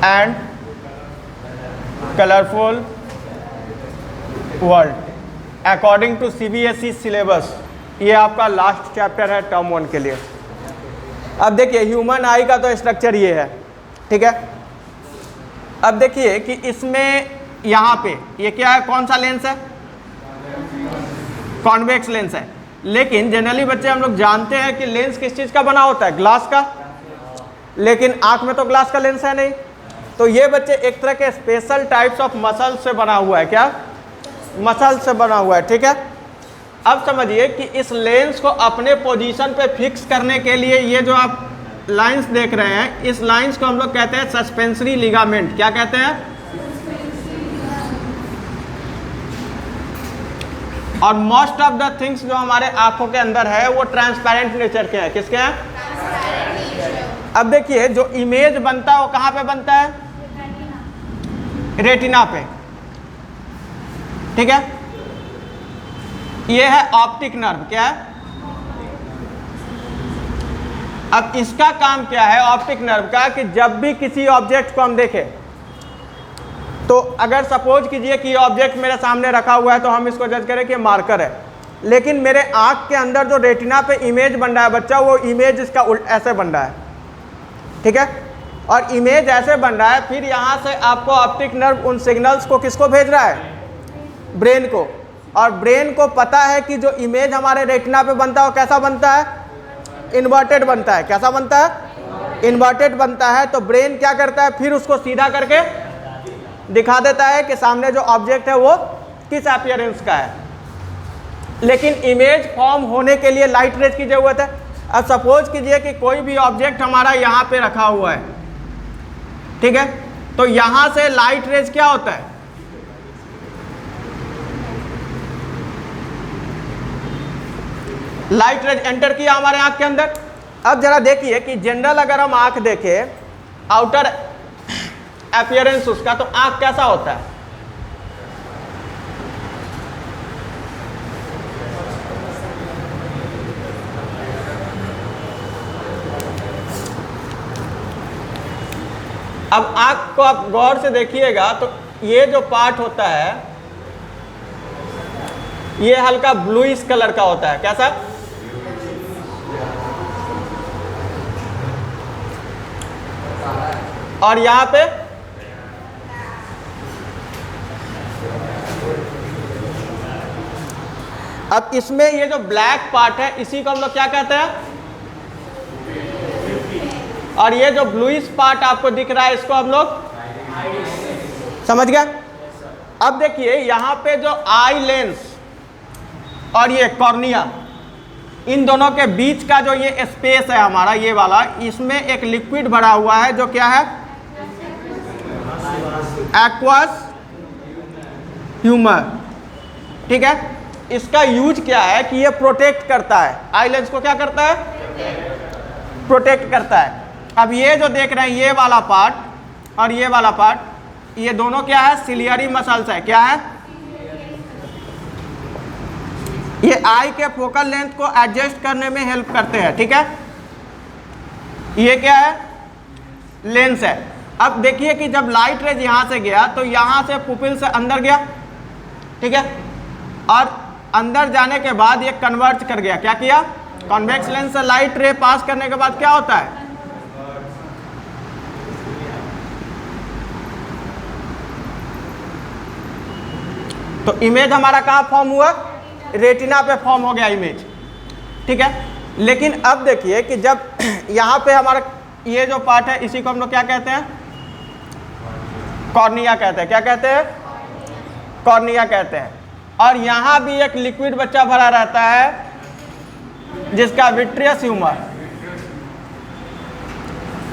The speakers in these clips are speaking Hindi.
And colourful world according to CBSE syllabus. ये आपका लास्ट चैप्टर है टर्म 1 के लिए। अब देखिए ह्यूमन आई का तो स्ट्रक्चर ये है, ठीक है। अब देखिए कि इसमें यहाँ पे ये क्या है, कौन सा लेंस है, कॉन्वेक्स लेंस है। लेकिन जनरली बच्चे हम लोग जानते हैं कि लेंस किस चीज़ का बना होता है, ग्लास का। लेकिन आँख में तो ग्लास का लेंस है नहीं, तो ये बच्चे एक तरह के स्पेशल टाइप्स ऑफ मसल से बना हुआ है। क्या, मसल से बना हुआ है, ठीक है। अब समझिए कि इस लेंस को अपने पोजीशन पे फिक्स करने के लिए ये जो आप लाइंस देख रहे हैं, इस लाइंस को हम लोग कहते हैं सस्पेंसरी लिगामेंट। क्या कहते हैं? और मोस्ट ऑफ द थिंग्स जो हमारे आंखों के अंदर है वो ट्रांसपेरेंट नेचर के हैं। किसके हैं? अब देखिए जो इमेज बनता है वो कहाँ पे बनता है? रेटिना पे, ठीक है। ये है ऑप्टिक नर्व। क्या है? अब इसका काम क्या है ऑप्टिक नर्व का, कि जब भी किसी ऑब्जेक्ट को हम देखें, तो अगर सपोज कीजिए कि ये ऑब्जेक्ट मेरे सामने रखा हुआ है तो हम इसको जज करें कि मार्कर है, लेकिन मेरे आंख के अंदर जो रेटिना पे इमेज बन रहा है बच्चा, वो इमेज इसका ऐसे बन रहा है, ठीक है। और इमेज ऐसे बन रहा है, फिर यहाँ से आपको ऑप्टिक नर्व उन सिग्नल्स को किसको भेज रहा है? ब्रेन को। और ब्रेन को पता है कि जो इमेज हमारे रेटिना पे बनता है वो कैसा बनता है? इन्वर्टेड बनता है। कैसा बनता है? इन्वर्टेड बनता है। तो ब्रेन क्या करता है, फिर उसको सीधा करके दिखा देता है कि सामने जो ऑब्जेक्ट है वो किस अपीयरेंस का है। लेकिन इमेज फॉर्म होने के लिए लाइट रेज की जरूरत है। अब सपोज कीजिए कि कोई भी ऑब्जेक्ट हमारा यहाँ पे रखा हुआ है, ठीक है। तो यहाँ से लाइट रेज क्या होता है? लाइट रेज एंटर किया हमारे आंख के अंदर। अब जरा देखिए कि जनरल अगर हम आंख देखें, आउटर अपीयरेंस उसका, तो आंख कैसा होता है? अब आंख को आप गौर से देखिएगा तो ये जो पार्ट होता है ये हल्का ब्लूइश कलर का होता है। कैसा? और यहां पे अब इसमें ये जो ब्लैक पार्ट है इसी को हम लोग क्या कहते हैं? और ये जो ब्लूइश पार्ट आपको दिख रहा है इसको हम लोग समझ गए। अब देखिए यहां पे जो आई लेंस और ये कॉर्निया, इन दोनों के बीच का जो ये स्पेस है हमारा, ये वाला, इसमें एक लिक्विड भरा हुआ है जो क्या है? एक्वस ह्यूमर, ठीक है। इसका यूज क्या है कि ये प्रोटेक्ट करता है, आई लेंस को क्या करता है? प्रोटेक्ट करता है। अब ये जो देख रहे हैं ये वाला पार्ट और ये वाला पार्ट, ये दोनों क्या है? सिलियरी मसल्स है। क्या है? ये आई के फोकल लेंथ को एडजस्ट करने में हेल्प करते हैं, ठीक है। ये क्या है? लेंस है। अब देखिए कि जब लाइट रेज यहां से गया तो यहां से पुपिल से अंदर गया, ठीक है। और अंदर जाने के बाद ये कन्वर्ज कर गया। क्या किया? कॉन्वेक्स लेंस से लाइट रे पास करने के बाद क्या होता है? तो इमेज हमारा कहाँ फॉर्म हुआ? रेटिना पे फॉर्म हो गया इमेज, ठीक है। लेकिन अब देखिए कि जब यहाँ पे हमारा ये जो पार्ट है इसी को हम लोग क्या कहते हैं? कॉर्निया कहते हैं। क्या कहते हैं? कॉर्निया कहते हैं। और यहाँ भी एक लिक्विड बच्चा भरा रहता है जिसका विट्रियस ह्यूमर,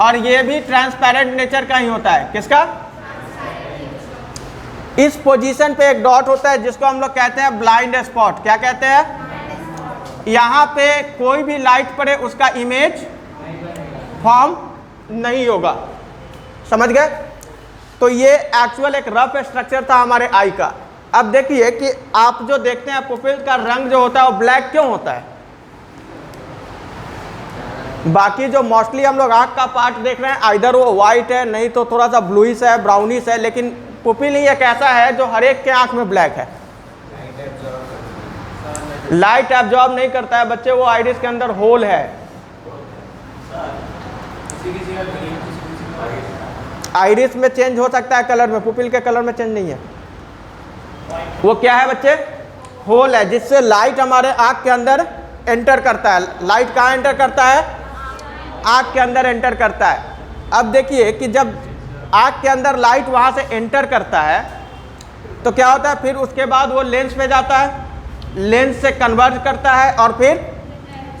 और ये भी ट्रांसपेरेंट नेचर का ही होता है। किसका? इस पोजीशन पे एक डॉट होता है जिसको हम लोग कहते हैं ब्लाइंड स्पॉट। क्या कहते हैं? यहाँ पे कोई भी लाइट पड़े उसका इमेज फॉर्म नहीं होगा। समझ गए? तो ये एक्चुअल एक रफ स्ट्रक्चर था हमारे आई का। अब देखिए कि आप जो देखते हैं पुपिल का रंग जो होता है वो ब्लैक क्यों होता है? बाकी जो मोस्टली हम लोग आँख का पार्ट देख रहे हैं आइदर वो वाइट है, नहीं तो थोड़ा सा ब्लूइश है, ब्राउनिश है, लेकिन पुपिल ही एक ऐसा है जो हर एक के आँख में ब्लैक है। लाइट एब्जॉर्ब नहीं करता है बच्चे, वो आइरिस के अंदर होल है। आइरिस में चेंज हो सकता है कलर में, पुपिल के कलर में चेंज नहीं है। वो क्या है बच्चे? होल है, जिससे लाइट हमारे आँख के अंदर एंटर करता है। लाइट कहाँ एंटर करता है? आँख के अंदर एंटर करता है। अब देखिए कि जब आँख के अंदर लाइट वहाँ से एंटर करता है तो क्या होता है, फिर उसके बाद वो लेंस पे जाता है, लेंस से कन्वर्ज करता है और फिर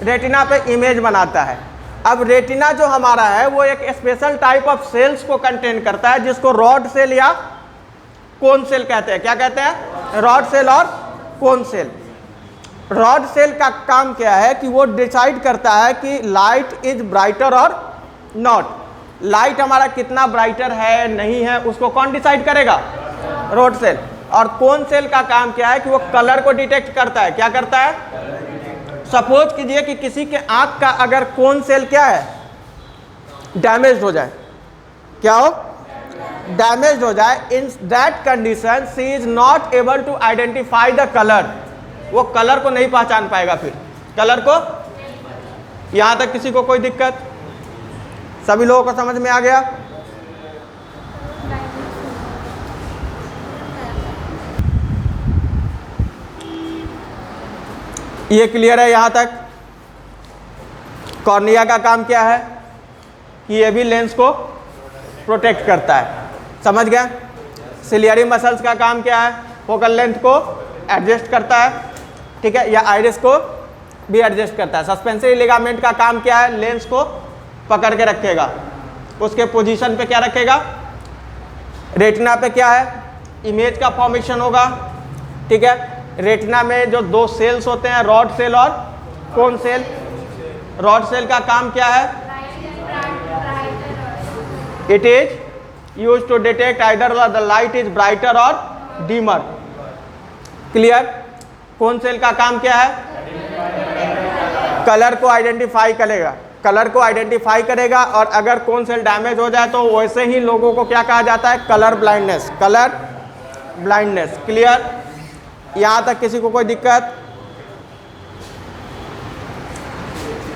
रेटिना पे इमेज बनाता है। अब रेटिना जो हमारा है वो एक स्पेशल टाइप ऑफ सेल्स को कंटेन करता है, जिसको रॉड सेल या कोन सेल कहते हैं। क्या कहते हैं? रॉड सेल और कोन सेल। रॉड सेल का काम क्या है कि वो डिसाइड करता है कि लाइट इज ब्राइटर और नॉट। लाइट हमारा कितना ब्राइटर है नहीं है उसको कौन डिसाइड करेगा? Rod cell. और कोन सेल का काम क्या है कि वो कलर को डिटेक्ट करता है। क्या करता है? सपोज कीजिए कि किसी के आंख का अगर कोन सेल क्या है, डैमेज हो जाए, क्या हो? डैमेज हो जाए, in that condition she is not able to identify the colour. वो कलर को नहीं पहचान पाएगा। फिर कलर को, यहां तक किसी को कोई दिक्कत? सभी लोगों को समझ में आ गया? ये क्लियर है यहां तक? कॉर्निया का काम क्या है कि ये भी लेंस को प्रोटेक्ट करता है। समझ गए? सिलियरी मसल्स का काम क्या है? फोकल लेंथ को एडजस्ट करता है, ठीक है, या आइरिस को भी एडजस्ट करता है। सस्पेंसरी लिगामेंट का काम क्या है? लेंस को पकड़ के रखेगा, उसके पोजीशन पे क्या रखेगा? रेटिना पे क्या है? इमेज का फॉर्मेशन होगा, ठीक है। रेटिना में जो दो सेल्स होते हैं, रॉड सेल और कोन सेल। रॉड सेल का काम क्या है? It is used to detect either the light is brighter और डीमर। क्लियर? कोन सेल का काम क्या है? कलर को आइडेंटिफाई करेगा, कलर को आइडेंटिफाई करेगा। और अगर कोन सेल डैमेज हो जाए तो वैसे ही लोगों को क्या कहा जाता है? Colour blindness. Colour blindness. Clear? यहां तक किसी को कोई दिक्कत?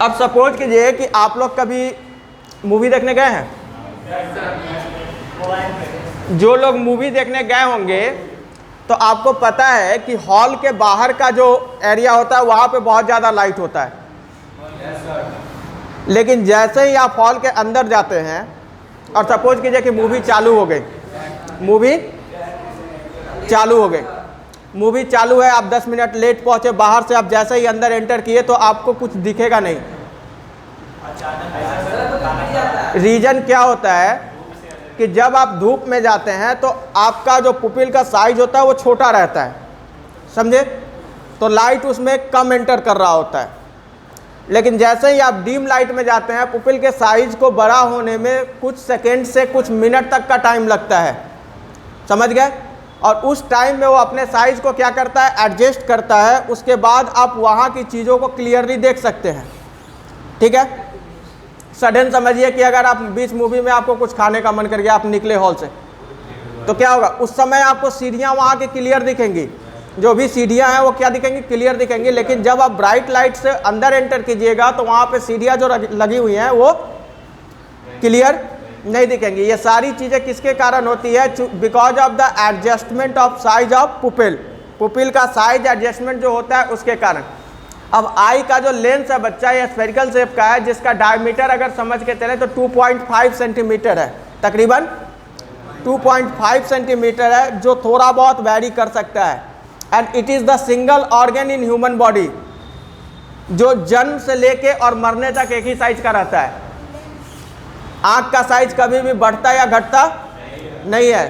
अब सपोज कीजिए कि आप लोग कभी मूवी देखने गए हैं। जो लोग मूवी देखने गए होंगे तो आपको पता है कि हॉल के बाहर का जो एरिया होता है वहां पे बहुत ज़्यादा लाइट होता है। लेकिन जैसे ही आप हॉल के अंदर जाते हैं और सपोज कीजिए कि मूवी चालू हो गई, मूवी चालू हो गई, मूवी चालू है, आप 10 मिनट लेट पहुंचे, बाहर से आप जैसे ही अंदर एंटर किए तो आपको कुछ दिखेगा नहीं। रीजन क्या होता है कि जब आप धूप में जाते हैं तो आपका जो पुपिल का साइज होता है वो छोटा रहता है, समझे? तो लाइट उसमें कम एंटर कर रहा होता है। लेकिन जैसे ही आप डीम लाइट में जाते हैं, पुपिल के साइज को बड़ा होने में कुछ सेकेंड से कुछ मिनट तक का टाइम लगता है। समझ गए? और उस टाइम में वो अपने साइज को क्या करता है? एडजस्ट करता है। उसके बाद आप वहाँ की चीज़ों को क्लियरली देख सकते हैं, ठीक है। सडन समझिए कि अगर आप बीच मूवी में आपको कुछ खाने का मन कर गया, आप निकले हॉल से, तो क्या होगा? उस समय आपको सीढ़ियाँ वहाँ की क्लियर दिखेंगी, जो भी सीढ़ियाँ हैं वो क्या दिखेंगी? क्लियर दिखेंगी। लेकिन जब आप ब्राइट लाइट से अंदर एंटर कीजिएगा तो वहाँ पे सीढ़ियाँ जो लगी हुई हैं वो क्लियर नहीं दिखेंगी। ये सारी चीज़ें किसके कारण होती है? Because of the adjustment of size of pupil. Pupil का साइज एडजस्टमेंट जो होता है उसके कारण। अब आई का जो लेंस है बच्चा, ये स्फेरिकल शेप का है, जिसका डायमीटर अगर समझ के चले तो 2.5 सेंटीमीटर है, तकरीबन 2.5 सेंटीमीटर है, जो थोड़ा बहुत वैरी कर सकता है। And it is the single organ in human body जो जन्म से लेके और मरने तक एक ही साइज का रहता है। आँख का साइज कभी भी बढ़ता या घटता नहीं है।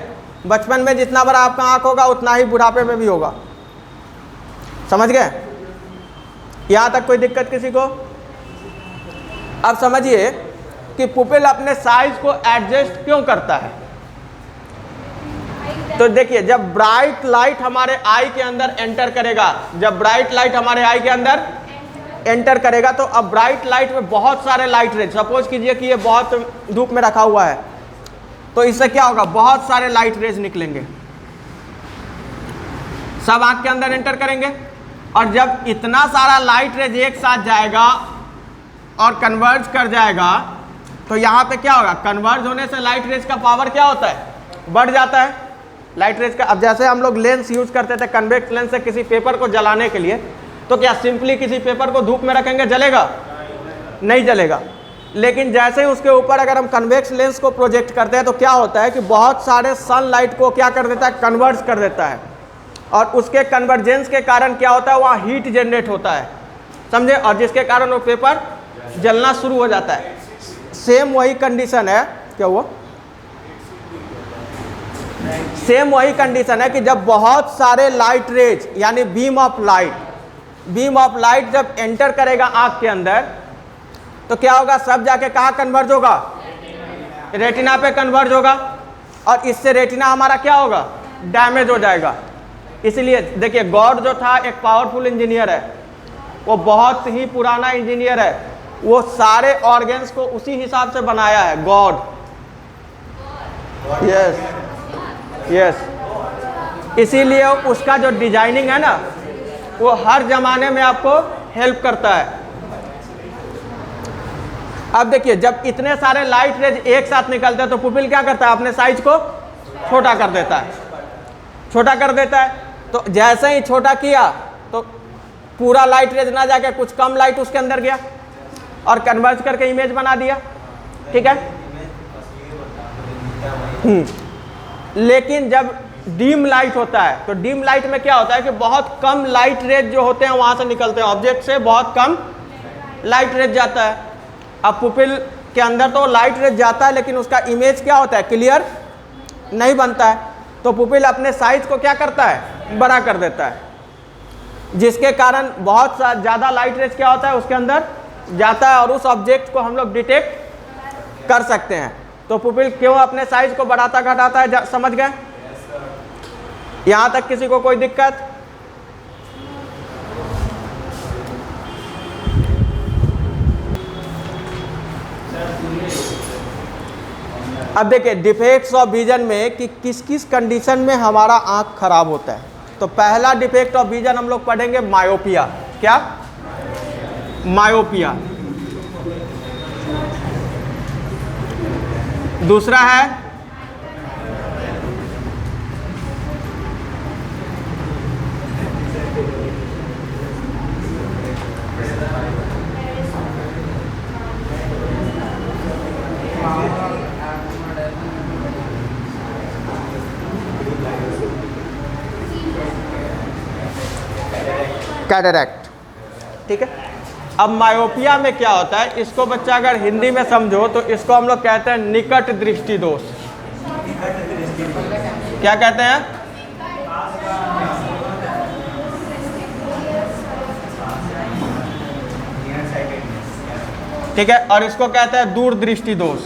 बचपन में जितना बड़ा आपका आँख होगा उतना ही बुढ़ापे में भी होगा। समझ गए? यहाँ तक कोई दिक्कत किसी को? अब समझिए कि पुपिल अपने साइज को एडजस्ट क्यों करता है। तो देखिए, जब ब्राइट लाइट हमारे आई के अंदर एंटर करेगा, जब ब्राइट लाइट हमारे आई के अंदर एंटर करेगा तो अब ब्राइट लाइट में बहुत सारे लाइट रेज, सपोज कीजिए कि ये बहुत धूप में रखा हुआ है, तो इससे क्या होगा, बहुत सारे लाइट रेज निकलेंगे, सब आंख के अंदर एंटर करेंगे, और जब इतना सारा लाइट रेज एक साथ जाएगा और कन्वर्ज कर जाएगा तो यहाँ पे क्या होगा, कन्वर्ज होने से लाइट रेज का पावर क्या होता है, बढ़ जाता है लाइट रेज का। अब जैसे हम लोग लेंस यूज करते थे कन्वेक्स लेंस से किसी पेपर को जलाने के लिए, तो क्या सिंपली किसी पेपर को धूप में रखेंगे जलेगा, नहीं जलेगा। लेकिन जैसे ही उसके ऊपर अगर हम कन्वेक्स लेंस को प्रोजेक्ट करते हैं तो क्या होता है कि बहुत सारे सनलाइट को क्या कर देता है, कन्वर्ज कर देता है, और उसके कन्वर्जेंस के कारण क्या होता है, वहाँ हीट जनरेट होता है, समझे, और जिसके कारण वो पेपर जलना शुरू हो जाता है। सेम वही कंडीशन है, क्या हुआ, सेम वही कंडीशन है कि जब बहुत सारे लाइट रेज यानी बीम ऑफ लाइट जब एंटर करेगा आंख के अंदर तो क्या होगा, सब जाके कहाँ कन्वर्ज होगा, रेटिना पे कन्वर्ज होगा, और इससे रेटिना हमारा क्या होगा, डैमेज हो जाएगा। इसलिए देखिए गॉड जो था एक पावरफुल इंजीनियर है, वो बहुत ही पुराना इंजीनियर है, वो सारे ऑर्गन्स को उसी हिसाब से बनाया है, गॉड, यस, इसीलिए उसका जो डिजाइनिंग है ना वो हर जमाने में आपको हेल्प करता है। अब देखिए जब इतने सारे लाइट रेज एक साथ निकलते हैं तो पुपिल क्या करता है, अपने साइज को छोटा कर देता है, तो जैसे ही छोटा किया तो पूरा लाइट रेज ना जाके कुछ कम लाइट उसके अंदर गया और कन्वर्ज करके इमेज बना दिया, ठीक है। लेकिन जब डीम लाइट होता है तो डीम लाइट में क्या होता है कि बहुत कम लाइट रेज जो होते हैं वहां से निकलते हैं, ऑब्जेक्ट से बहुत कम लाइट रेज जाता है। अब पुपिल के अंदर तो लाइट रेज जाता है लेकिन उसका इमेज क्या होता है, क्लियर नहीं बनता है, तो पुपिल अपने साइज को क्या करता है, बड़ा कर देता है, जिसके कारण बहुत ज़्यादा लाइट रेज क्या होता है उसके अंदर जाता है और उस ऑब्जेक्ट को हम लोग डिटेक्ट कर सकते हैं। तो पुपिल क्यों अपने साइज को बढ़ाता घटाता है, समझ गए, यहाँ तक किसी को कोई दिक्कत? अब देखिए डिफेक्ट्स ऑफ विजन में कि किस किस कंडीशन में हमारा आंख खराब होता है। तो पहला डिफेक्ट ऑफ विजन हम लोग पढ़ेंगे मायोपिया, क्या, मायोपिया। दूसरा है कैटरैक्ट, ठीक है। अब मायोपिया में क्या होता है, इसको बच्चा अगर हिंदी में समझो तो इसको हम लोग कहते हैं निकट दृष्टि दोष। क्या कहते हैं, ठीक है, और इसको कहते हैं दूर दृष्टि दोष।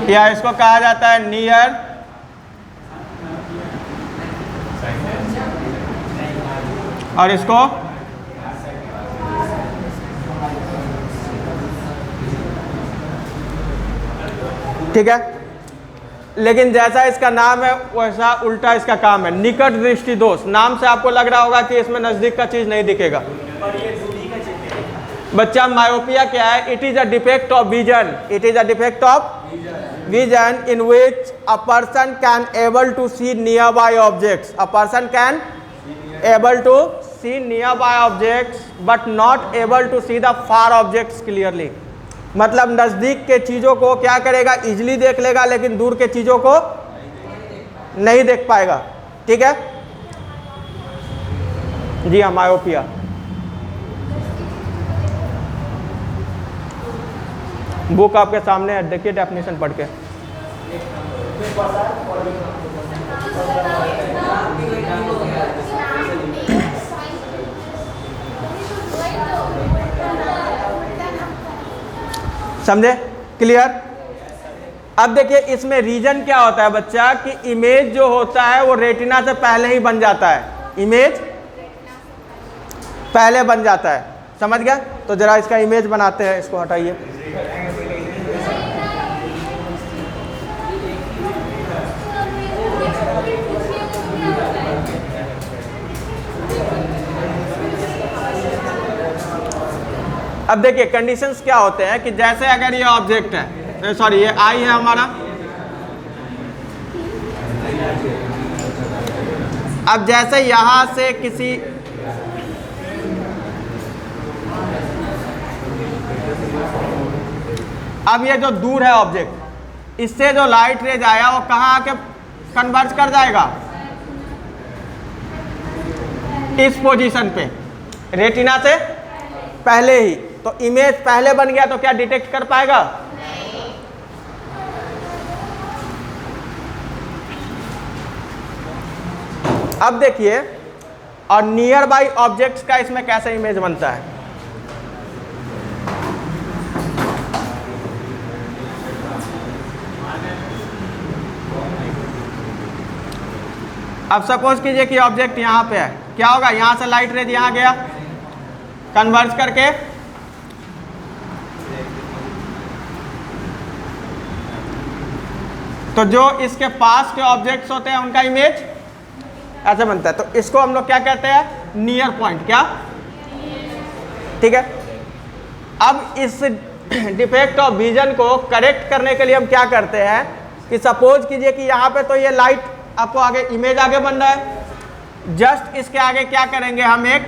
या इसको कहा जाता है नियर और इसको ठीक है। लेकिन जैसा इसका नाम है वैसा उल्टा इसका काम है, निकट दृष्टि दोष। नाम से आपको लग रहा होगा कि इसमें नजदीक का चीज नहीं दिखेगा। बच्चा मायोपिया क्या है, it is a defect of vision, it is a defect of vision in which a person can able to see near by objects, a person can able to see near by objects but not able to see the far objects clearly. मतलब नजदीक के चीजों को क्या करेगा, इजिली देख लेगा लेकिन दूर के चीजों को नहीं देख पाएगा, ठीक है जी हाँ, मायोपिया। बुक आपके सामने है, देखिए डेफिनेशन पढ़ के। समझे, क्लियर? अब देखिए इसमें रीजन क्या होता है बच्चा कि इमेज जो होता है वो रेटिना से पहले ही बन जाता है, इमेज पहले बन जाता है, समझ गया। तो जरा इसका इमेज बनाते हैं, इसको हटाइए। अब देखिए कंडीशंस क्या होते हैं कि जैसे अगर ये ऑब्जेक्ट है, सॉरी ये आई है हमारा, अब जैसे यहां से किसी अब ये जो दूर है ऑब्जेक्ट, इससे जो लाइट रेज आया वो कहाँ आके कन्वर्ज कर जाएगा, इस पोजीशन पे, रेटिना से पहले ही। तो इमेज पहले बन गया तो क्या डिटेक्ट कर पाएगा? अब देखिए और नियर बाई ऑब्जेक्ट्स का इसमें कैसे इमेज बनता है। अब सपोज कीजिए कि ऑब्जेक्ट यहां पे है, क्या होगा, यहां से लाइट रेज यहां गया, कन्वर्ज करके तो जो इसके पास के ऑब्जेक्ट्स होते हैं उनका इमेज ऐसे बनता है। तो इसको हम लोग क्या कहते हैं, नियर पॉइंट, क्या, ठीक है। अब इस डिफेक्ट ऑफ विजन को करेक्ट करने के लिए हम क्या करते हैं कि सपोज कीजिए कि यहाँ पे तो ये लाइट आपको आगे इमेज आगे बन रहा है, जस्ट इसके आगे क्या करेंगे, हम एक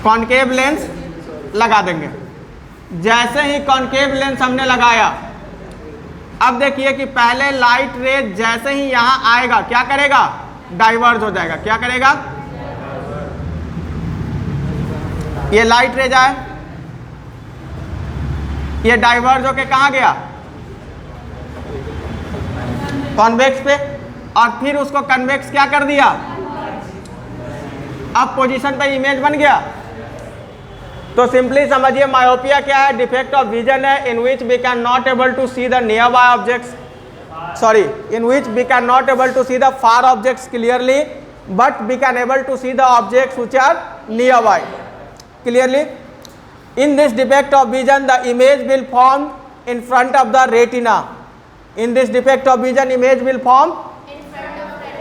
कॉनकेव लेंस लगा देंगे। जैसे ही कॉनकेव लेंस हमने लगाया, अब देखिए कि पहले लाइट रेज जैसे ही यहां आएगा क्या करेगा, डाइवर्ज हो जाएगा। क्या करेगा, ये लाइट रेज आए, ये डाइवर्ज होके कहां गया, कॉन्वेक्स पे, और फिर उसको कन्वेक्स क्या कर दिया, अब पोजीशन पे इमेज बन गया। तो सिंपली समझिए मायोपिया क्या है, डिफेक्ट ऑफ विजन है in which we can not able to see the near bye objects, sorry in which we can not able to see the far objects clearly, but we can able to see the objects which are near by clearly. In this defect of vision the image will form in front of the retina. In this defect of vision, image will form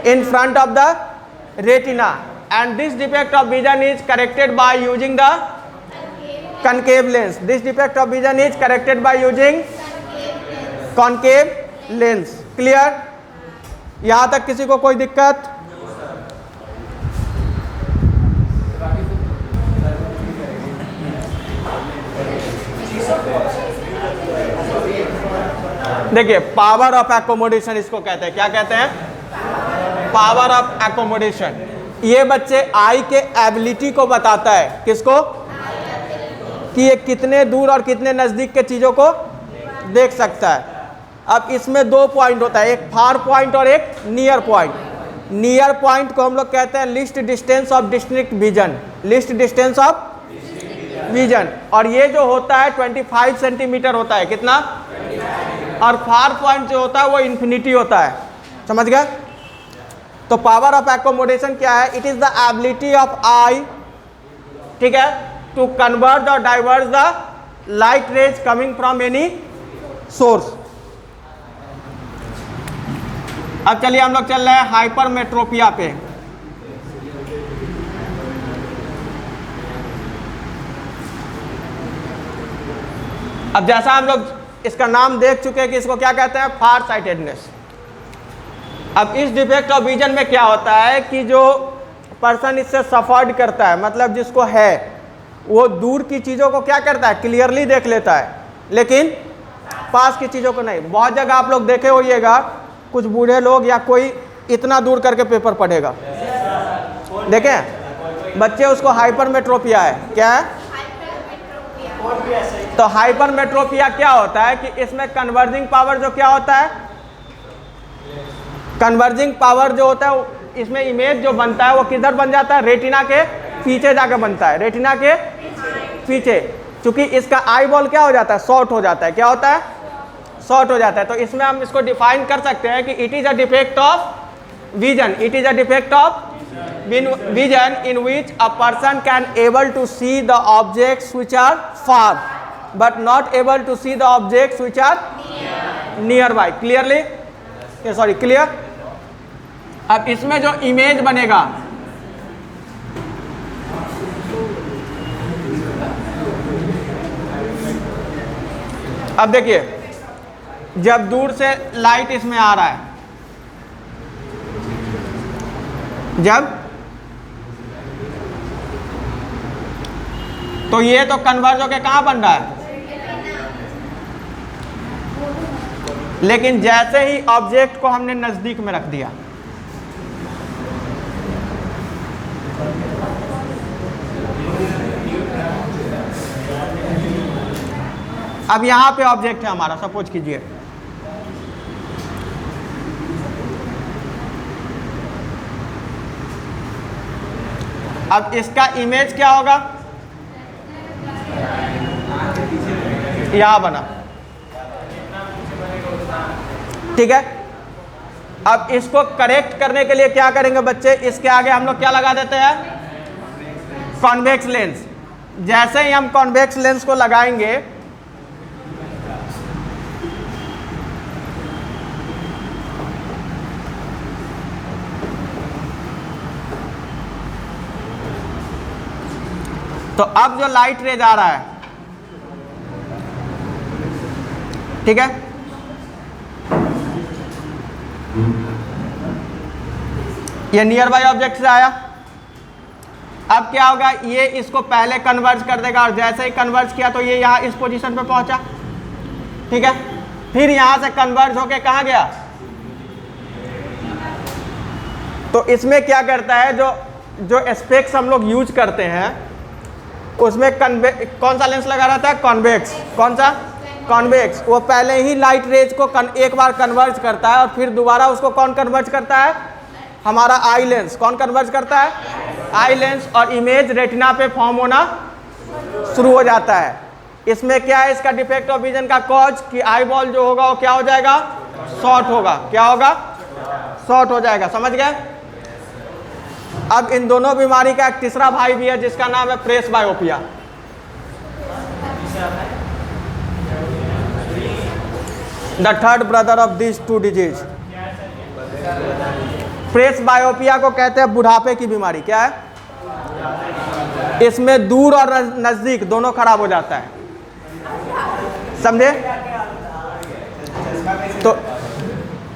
in front of the retina, and this defect of vision is corrected by using the concave lens. This defect of vision is corrected by using concave lens. Clear? यहाँ तक किसी को कोई दिक्कत? देखिए पावर ऑफ एकोमोडेशन इसको कहते हैं, क्या कहते हैं, पावर ऑफ एकोमोडेशन। ये बच्चे आई के एबिलिटी को बताता है, किसको, कि ये कितने दूर और कितने नजदीक के चीजों को देख सकता है। अब इसमें दो पॉइंट होता है, एक फार पॉइंट और एक नियर पॉइंट। नियर पॉइंट को हम लोग कहते हैं list distance of district vision, list distance of vision, और ये जो होता है 25 सेंटीमीटर होता है, कितना, और फार पॉइंट जो होता है वो इन्फिनिटी होता है, समझ गए। तो पावर ऑफ एकोमोडेशन क्या है, it is the ability of eye, ठीक है, टू कन्वर्ज और diverge the light rays coming from any source. अब चलिए हम लोग चल रहे हैं हाइपरमेट्रोपिया पे। अब जैसा हम लोग इसका नाम देख चुके हैं कि इसको क्या कहते हैं, फार साइटेडनेस। अब इस डिफेक्ट ऑफ विजन में क्या होता है कि जो पर्सन इससे सफर्ड करता है, मतलब जिसको है, वो दूर की चीज़ों को क्या करता है, क्लियरली देख लेता है, लेकिन पास की चीज़ों को नहीं। बहुत जगह आप लोग देखे होइएगा, कुछ बूढ़े लोग या कोई इतना दूर करके पेपर पढ़ेगा, देखें बच्चे, उसको हाइपरमेट्रोपिया है। क्या है, तो हाइपरमेट्रोपिया क्या होता है कि इसमें कन्वर्जिंग पावर जो क्या होता है, कन्वर्जिंग पावर जो होता है इसमें इमेज जो बनता है वो किधर बन जाता है, रेटिना के पीछे जाकर बनता है, रेटिना के पीछे। चूंकि इसका आई बॉल क्या हो जाता है, शॉर्ट हो जाता है, क्या होता है, शॉर्ट हो जाता है। तो इसमें हम इसको डिफाइन कर सकते हैं कि it is a defect of vision, it is a defect of vision in which a person can able to see the objects which are far but not able to see the objects which are nearby. Clearly, sorry, clear? अब इसमें जो इमेज बनेगा, अब देखिए जब दूर से लाइट इसमें आ रहा है, जब तो ये तो कन्वर्ज होके कहाँ बन रहा है, लेकिन जैसे ही ऑब्जेक्ट को हमने नजदीक में रख दिया, अब यहां पे ऑब्जेक्ट है हमारा, सपोज कीजिए अब इसका इमेज क्या होगा, यहां बना, ठीक है। अब इसको करेक्ट करने के लिए क्या करेंगे बच्चे, इसके आगे हम लोग क्या लगा देते हैं, कॉन्वेक्स लेंस। जैसे ही हम कॉन्वेक्स लेंस को लगाएंगे तो अब जो लाइट रेज आ रहा है, ठीक है, ये नियर बाई ऑब्जेक्ट से आया। अब क्या होगा, ये इसको पहले कन्वर्ज कर देगा और जैसे ही कन्वर्ज किया तो ये यहाँ इस पोजीशन पे पहुंचा, ठीक है। फिर यहां से कन्वर्ज होके कहाँ गया, तो इसमें क्या करता है, जो स्पेक्स हम लोग यूज करते हैं उसमें कौन सा लेंस लगा रहता है, कॉन्वेक्स। कौन सा, कॉन्वेक्स। वो पहले ही लाइट रेज को एक बार कन्वर्ज करता है और फिर दोबारा उसको कौन कन्वर्ज करता है, हमारा आई लेंस। कौन कन्वर्ज करता है, आई लेंस। और इमेज रेटिना पे फॉर्म होना शुरू हो जाता है। इसमें क्या है, इसका डिफेक्ट ऑफ विजन का कॉज कि आई बॉल जो होगा वो क्या हो जाएगा, शॉर्ट होगा। क्या होगा, शॉर्ट हो जाएगा। समझ गए। अब इन दोनों बीमारी का एक तीसरा भाई भी है जिसका नाम है presbyopia. The third brother of this two disease. Presbyopia को कहते हैं बुढ़ापे की बीमारी। क्या है, इसमें दूर और नजदीक दोनों खराब हो जाता है, समझे। तो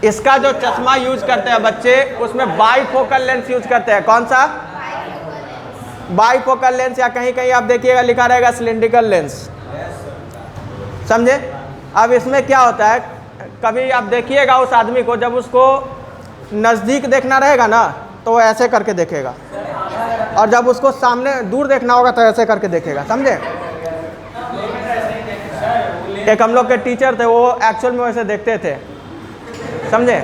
इसका जो चश्मा यूज करते हैं बच्चे, उसमें बाईफोकल लेंस यूज करते हैं। कौन सा, बाईफोकल लेंस, या कहीं कहीं आप देखिएगा लिखा रहेगा सिलिंड्रिकल लेंस, समझे। अब इसमें क्या होता है, कभी आप देखिएगा उस आदमी को, जब उसको नज़दीक देखना रहेगा ना तो वो ऐसे करके देखेगा, और जब उसको सामने दूर देखना होगा तो ऐसे करके देखेगा, समझे। एक हम लोग के टीचर थे, वो एक्चुअल में वैसे देखते थे, समझे।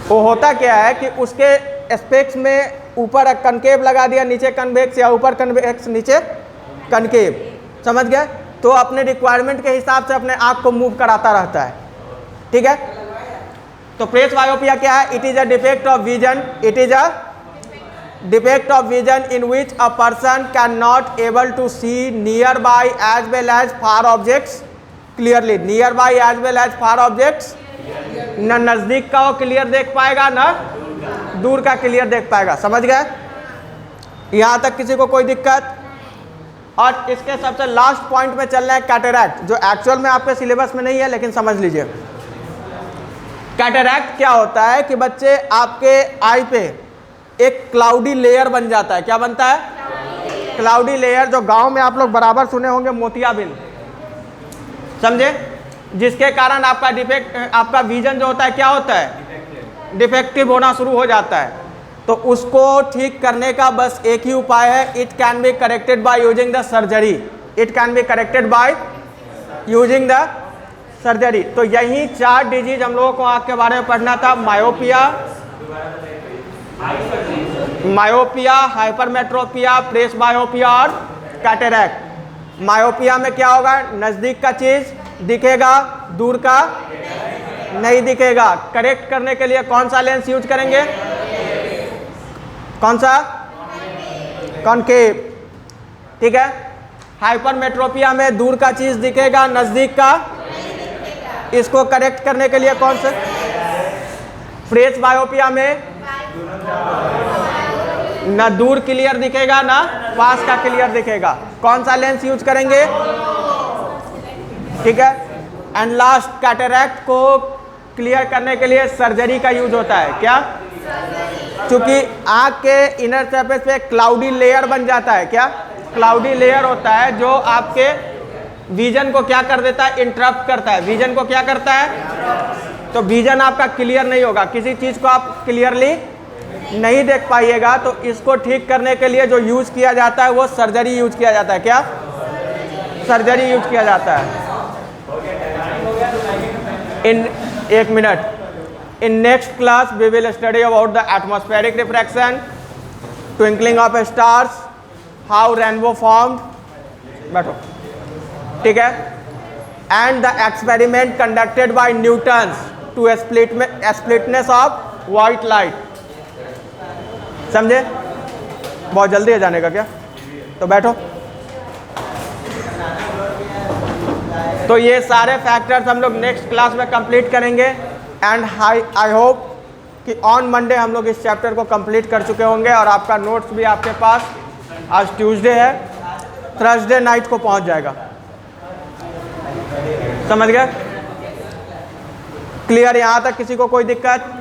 वो होता क्या है कि उसके स्पेक्स में ऊपर कनकेव लगा दिया, नीचे कन्वेक्स, या ऊपर कन्वेक्स नीचे कनकेव, समझ गए। तो अपने रिक्वायरमेंट के हिसाब से अपने आँख को मूव कराता रहता है, ठीक है। तो प्रेसबायोपिया क्या है, it is a defect of vision, it is a defect of vision in which a person can not able to see nearby as well as far objects clearly. Nearby as well as far objects, न नज़दीक का वो क्लियर देख पाएगा, न दूर का क्लियर देख पाएगा, समझ गए। यहाँ तक किसी को कोई दिक्कत। और इसके सबसे लास्ट पॉइंट में चल रहे हैं कैटरैक्ट, जो एक्चुअल में आपके सिलेबस में नहीं है लेकिन समझ लीजिए। कैटरैक्ट क्या होता है कि बच्चे आपके आई पे एक क्लाउडी लेयर बन जाता है। क्या बनता है, क्लाउडी लेयर, जो गांव में आप लोग बराबर सुने होंगे मोतियाबिंद, समझे। जिसके कारण आपका डिफेक्ट, आपका विजन जो होता है क्या होता है, डिफेक्टिव होना शुरू हो जाता है। तो उसको ठीक करने का बस एक ही उपाय है, it can be corrected by using the surgery. It can be corrected by using the surgery. तो यही 4 डिजीज हम लोगों को आँख के बारे में पढ़ना था। मायोपिया, हाइपरमेट्रोपिया, प्रेसबायोपिया और कैटरैक्ट। मायोपिया में क्या होगा, नज़दीक का चीज़ दिखेगा, दूर का नहीं दिखेगा। करेक्ट करने के लिए कौन सा लेंस यूज करेंगे? कौन सा? कॉनकेव। ठीक है। हाइपरमेट्रोपिया में दूर का चीज दिखेगा, नजदीक का इसको करेक्ट करने के लिए कौन सा? फ्रेश बायोपिया में ना दूर क्लियर दिखेगा ना पास का क्लियर दिखेगा। कौन सा लेंस यूज करेंगे? ठीक है। एंड लास्ट, कैटरैक्ट को क्लियर करने के लिए सर्जरी का यूज होता है। क्या? क्योंकि आँख के इनर सरफेस पे क्लाउडी लेयर बन जाता है। क्या? क्लाउडी लेयर होता है जो आपके विजन को क्या कर देता है? इंटरप्ट करता है। विजन को क्या करता है? तो विजन आपका क्लियर नहीं होगा, किसी चीज़ को आप क्लियरली नहीं देख पाइएगा। तो इसको ठीक करने के लिए जो यूज किया जाता है वो सर्जरी यूज किया जाता है। क्या? सर्जरी यूज किया जाता है। इन एक minute, in next class we will study about the atmospheric refraction, twinkling of stars, how rainbow formed, बैठो, ठीक है, and the experiment conducted by Newton's to splitness of white light। समझे? बहुत जल्दी है जाने का क्या? तो बैठो। तो ये सारे फैक्टर्स हम लोग नेक्स्ट क्लास में कंप्लीट करेंगे। एंड आई होप कि ऑन मंडे हम लोग इस चैप्टर को कंप्लीट कर चुके होंगे और आपका नोट्स भी आपके पास, आज ट्यूसडे है, थर्सडे नाइट को पहुंच जाएगा। समझ गए? क्लियर? यहाँ तक किसी को कोई दिक्कत?